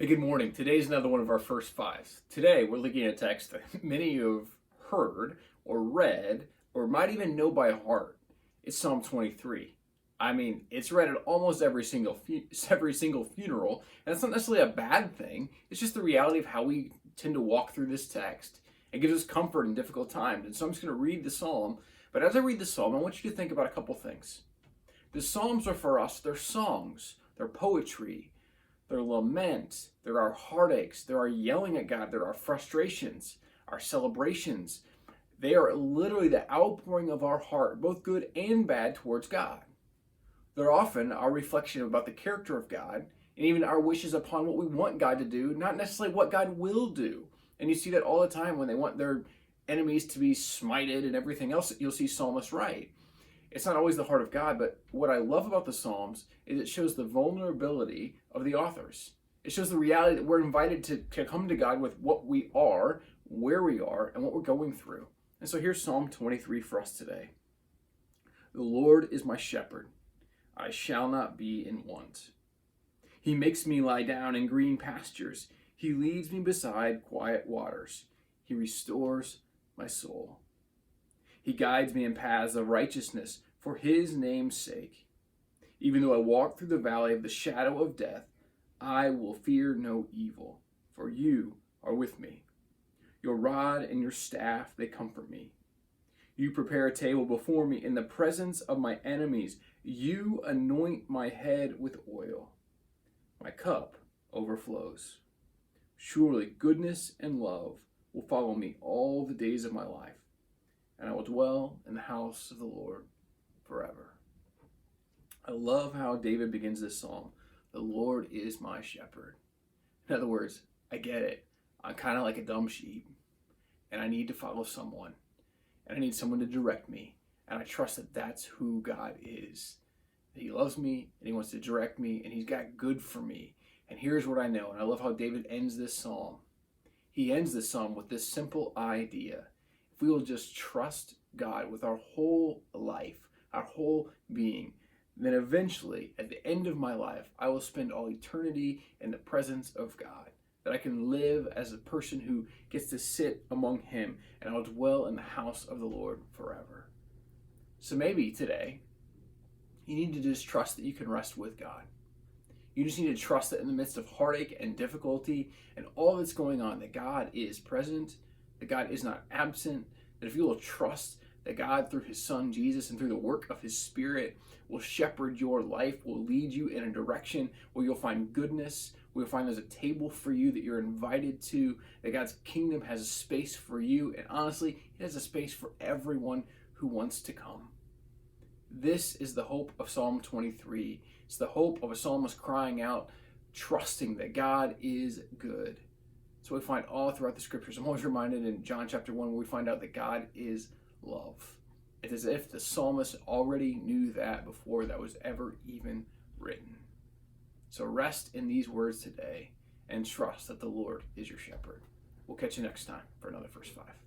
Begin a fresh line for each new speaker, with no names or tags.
Hey, good morning. Today's another one of our first fives. Today, we're looking at a text that many of you have heard or read or might even know by heart. It's Psalm 23. I mean, it's read at almost every single funeral, and that's not necessarily a bad thing. It's just the reality of how we tend to walk through this text. It gives us comfort in difficult times. And so I'm just going to read the psalm. But as I read the psalm, I want you to think about a couple things. The psalms are for us, they're songs, they're poetry, they're lament, they're our heartaches, they're our yelling at God, they're our frustrations, our celebrations. They are literally the outpouring of our heart, both good and bad, towards God. They're often our reflection about the character of God and even our wishes upon what we want God to do, not necessarily what God will do. And you see that all the time when they want their enemies to be smited and everything else. You'll see psalmists write. It's not always the heart of God, but what I love about the Psalms is it shows the vulnerability of the authors. It shows the reality that we're invited to come to God with what we are, where we are, and what we're going through. And so here's Psalm 23 for us today. The Lord is my shepherd. I shall not be in want. He makes me lie down in green pastures. He leads me beside quiet waters. He restores my soul. He guides me in paths of righteousness for his name's sake. Even though I walk through the valley of the shadow of death, I will fear no evil, for you are with me. Your rod and your staff, they comfort me. You prepare a table before me in the presence of my enemies. You anoint my head with oil. My cup overflows. Surely goodness and love will follow me all the days of my life, and I will dwell in the house of the Lord forever. I love how David begins this psalm. The Lord is my shepherd. In other words, I get it. I'm kind of like a dumb sheep, and I need to follow someone, and I need someone to direct me, and I trust that that's who God is. That he loves me, and he wants to direct me, and he's got good for me. And here's what I know, and I love how David ends this psalm. He ends this psalm with this simple idea. If we will just trust God with our whole life, our whole being, then eventually, at the end of my life, I will spend all eternity in the presence of God. That I can live as a person who gets to sit among him, and I will dwell in the house of the Lord forever. So maybe today, you need to just trust that you can rest with God. You just need to trust that in the midst of heartache and difficulty and all that's going on, that God is present, that God is not absent, that if you will trust that God, through his son Jesus and through the work of his Spirit, will shepherd your life, will lead you in a direction where you'll find goodness, where you'll find there's a table for you that you're invited to, that God's kingdom has a space for you, and honestly, it has a space for everyone who wants to come. This is the hope of Psalm 23. It's the hope of a psalmist crying out, trusting that God is good. So we find all throughout the scriptures. I'm always reminded in John chapter 1 where we find out that God is love. It's as if the psalmist already knew that before that was ever even written. So rest in these words today and trust that the Lord is your shepherd. We'll catch you next time for another First Five.